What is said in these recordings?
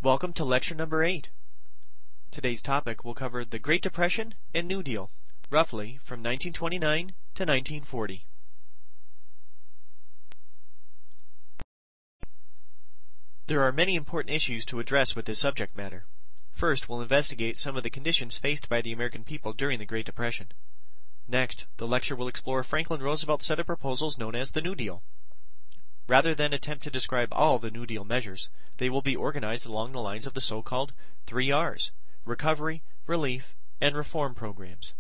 Welcome to lecture number 8. Today's topic will cover the Great Depression and New Deal, roughly from 1929 to 1940. There are many important issues to address with this subject matter. First, we'll investigate some of the conditions faced by the American people during the Great Depression. Next, the lecture will explore Franklin Roosevelt's set of proposals known as the New Deal. Rather than attempt to describe all the New Deal measures, they will be organized along the lines of the so-called 3 R's: recovery, relief, and reform programs.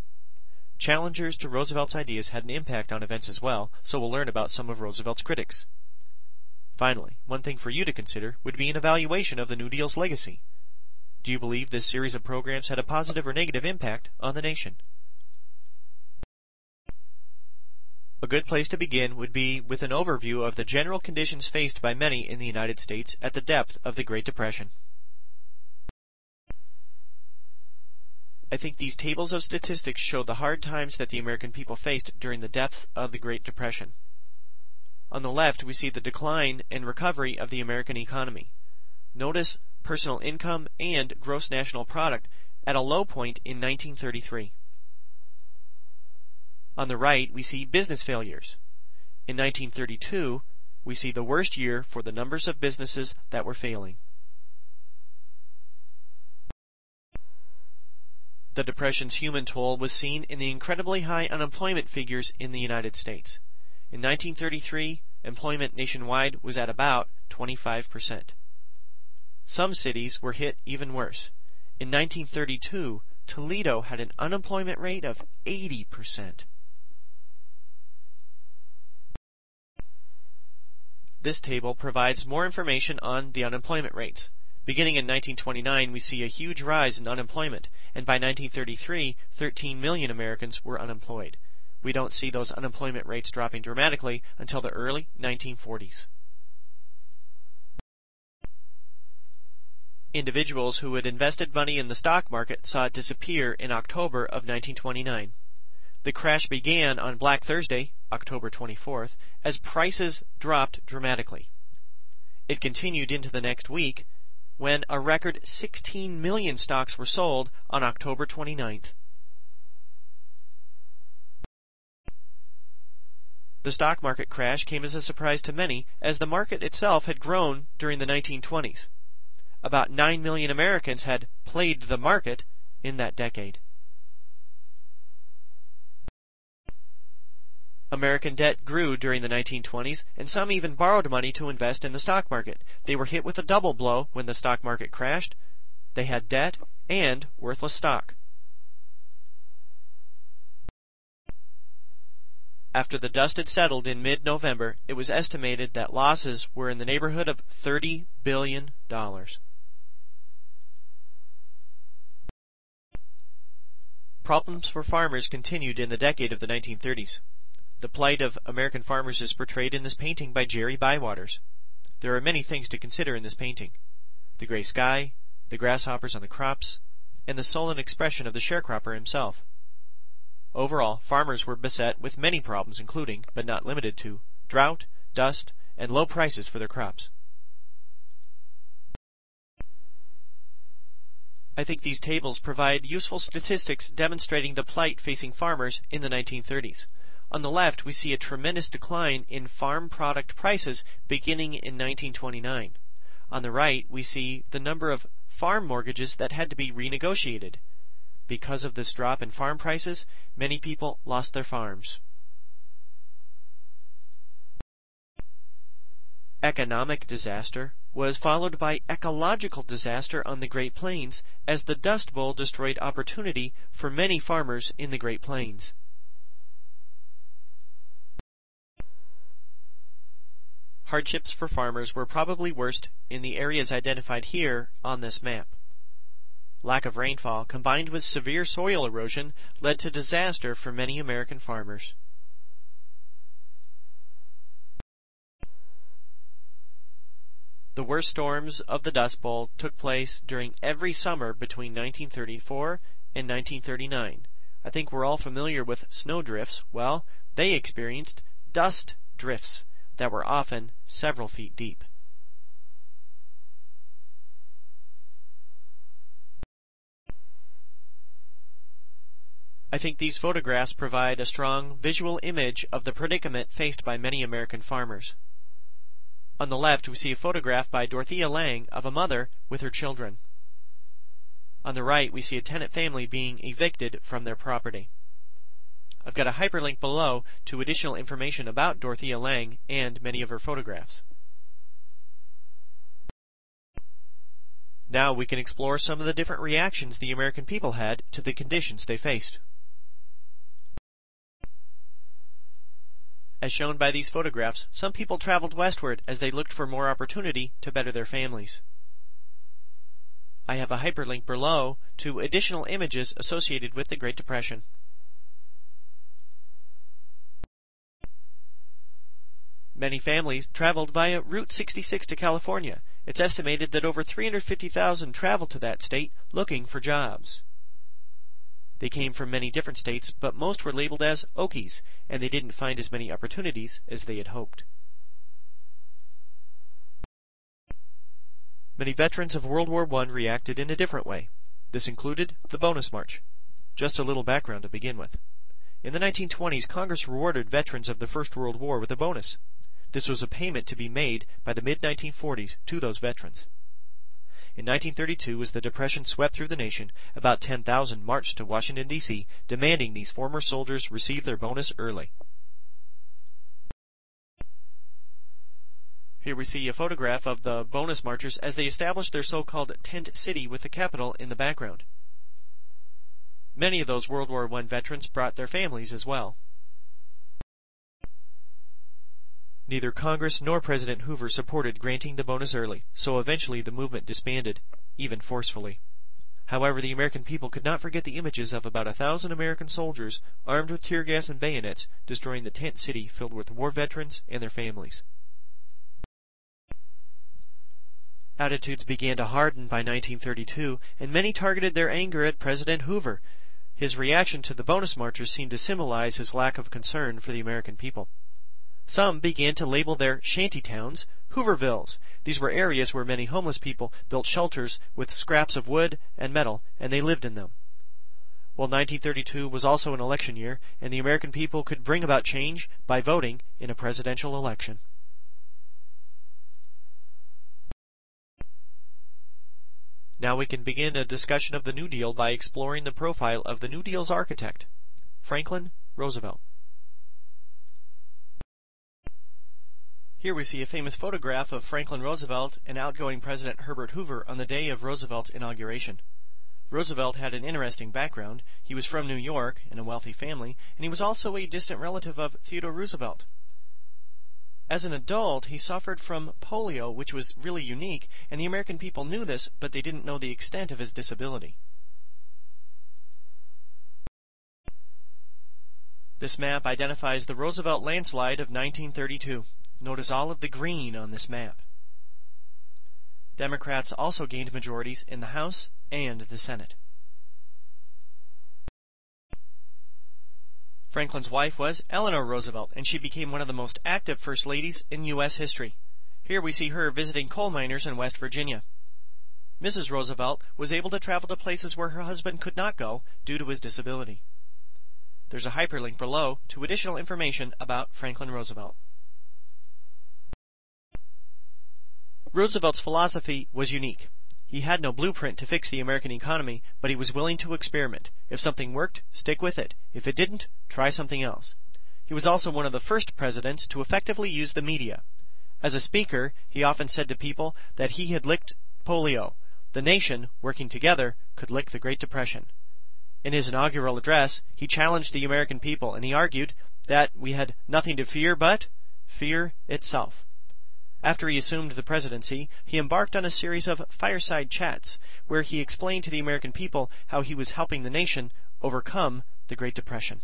Challengers to Roosevelt's ideas had an impact on events as well, so we'll learn about some of Roosevelt's critics. Finally, one thing for you to consider would be an evaluation of the New Deal's legacy. Do you believe this series of programs had a positive or negative impact on the nation? A good place to begin would be with an overview of the general conditions faced by many in the United States at the depth of the Great Depression. I think these tables of statistics show the hard times that the American people faced during the depth of the Great Depression. On the left, we see the decline and recovery of the American economy. Notice personal income and gross national product at a low point in 1933. On the right, we see business failures. In 1932, we see the worst year for the numbers of businesses that were failing. The Depression's human toll was seen in the incredibly high unemployment figures in the United States. In 1933, employment nationwide was at about 25%. Some cities were hit even worse. In 1932, Toledo had an unemployment rate of 80%. This table provides more information on the unemployment rates. Beginning in 1929, we see a huge rise in unemployment, and by 1933, 13 million Americans were unemployed. We don't see those unemployment rates dropping dramatically until the early 1940s. Individuals who had invested money in the stock market saw it disappear in October of 1929. The crash began on Black Thursday, October 24th, as prices dropped dramatically. It continued into the next week when a record 16 million stocks were sold on October 29th. The stock market crash came as a surprise to many, as the market itself had grown during the 1920s. About 9 million Americans had played the market in that decade. American debt grew during the 1920s, and some even borrowed money to invest in the stock market. They were hit with a double blow when the stock market crashed. They had debt and worthless stock. After the dust had settled in mid-November, it was estimated that losses were in the neighborhood of $30 billion. Problems for farmers continued in the decade of the 1930s. The plight of American farmers is portrayed in this painting by Jerry Bywaters. There are many things to consider in this painting: the gray sky, the grasshoppers on the crops, and the sullen expression of the sharecropper himself. Overall, farmers were beset with many problems, including, but not limited to, drought, dust, and low prices for their crops. I think these tables provide useful statistics demonstrating the plight facing farmers in the 1930s. On the left, we see a tremendous decline in farm product prices beginning in 1929. On the right, we see the number of farm mortgages that had to be renegotiated. Because of this drop in farm prices, many people lost their farms. Economic disaster was followed by ecological disaster on the Great Plains, as the Dust Bowl destroyed opportunity for many farmers in the Great Plains. Hardships for farmers were probably worst in the areas identified here on this map. Lack of rainfall combined with severe soil erosion led to disaster for many American farmers. The worst storms of the Dust Bowl took place during every summer between 1934 and 1939. I think we're all familiar with snow drifts. Well, they experienced dust drifts – that were often several feet deep. I think these photographs provide a strong visual image of the predicament faced by many American farmers. On the left, we see a photograph by Dorothea Lange of a mother with her children. On the right, we see a tenant family being evicted from their property. I've got a hyperlink below to additional information about Dorothea Lange and many of her photographs. Now we can explore some of the different reactions the American people had to the conditions they faced. As shown by these photographs, some people traveled westward as they looked for more opportunity to better their families. I have a hyperlink below to additional images associated with the Great Depression. Many families traveled via Route 66 to California. It's estimated that over 350,000 traveled to that state looking for jobs. They came from many different states, but most were labeled as Okies, and they didn't find as many opportunities as they had hoped. Many veterans of World War I reacted in a different way. This included the bonus march. Just a little background to begin with. In the 1920s, Congress rewarded veterans of the First World War with a bonus. This was a payment to be made by the mid-1940s to those veterans. In 1932, as the Depression swept through the nation, about 10,000 marched to Washington, D.C., demanding these former soldiers receive their bonus early. Here we see a photograph of the bonus marchers as they established their so-called tent city with the Capitol in the background. Many of those World War I veterans brought their families as well. Neither Congress nor President Hoover supported granting the bonus early, so eventually the movement disbanded, even forcefully. However, the American people could not forget the images of about 1,000 American soldiers armed with tear gas and bayonets destroying the tent city filled with war veterans and their families. Attitudes began to harden by 1932, and many targeted their anger at President Hoover. His reaction to the bonus marchers seemed to symbolize his lack of concern for the American people. Some began to label their shanty towns Hoovervilles. These were areas where many homeless people built shelters with scraps of wood and metal, and they lived in them. Well, 1932 was also an election year, and the American people could bring about change by voting in a presidential election. Now we can begin a discussion of the New Deal by exploring the profile of the New Deal's architect, Franklin Roosevelt. Here we see a famous photograph of Franklin Roosevelt and outgoing President Herbert Hoover on the day of Roosevelt's inauguration. Roosevelt had an interesting background. He was from New York in a wealthy family, and he was also a distant relative of Theodore Roosevelt. As an adult, he suffered from polio, which was really unique, and the American people knew this, but they didn't know the extent of his disability. This map identifies the Roosevelt landslide of 1932. Notice all of the green on this map. Democrats also gained majorities in the House and the Senate. Franklin's wife was Eleanor Roosevelt, and she became one of the most active first ladies in U.S. history. Here we see her visiting coal miners in West Virginia. Mrs. Roosevelt was able to travel to places where her husband could not go due to his disability. There's a hyperlink below to additional information about Franklin Roosevelt. Roosevelt's philosophy was unique. He had no blueprint to fix the American economy, but he was willing to experiment. If something worked, stick with it. If it didn't, try something else. He was also one of the first presidents to effectively use the media. As a speaker, he often said to people that he had licked polio. The nation, working together, could lick the Great Depression. In his inaugural address, he challenged the American people, and he argued that we had nothing to fear but fear itself. After he assumed the presidency, he embarked on a series of fireside chats where he explained to the American people how he was helping the nation overcome the Great Depression.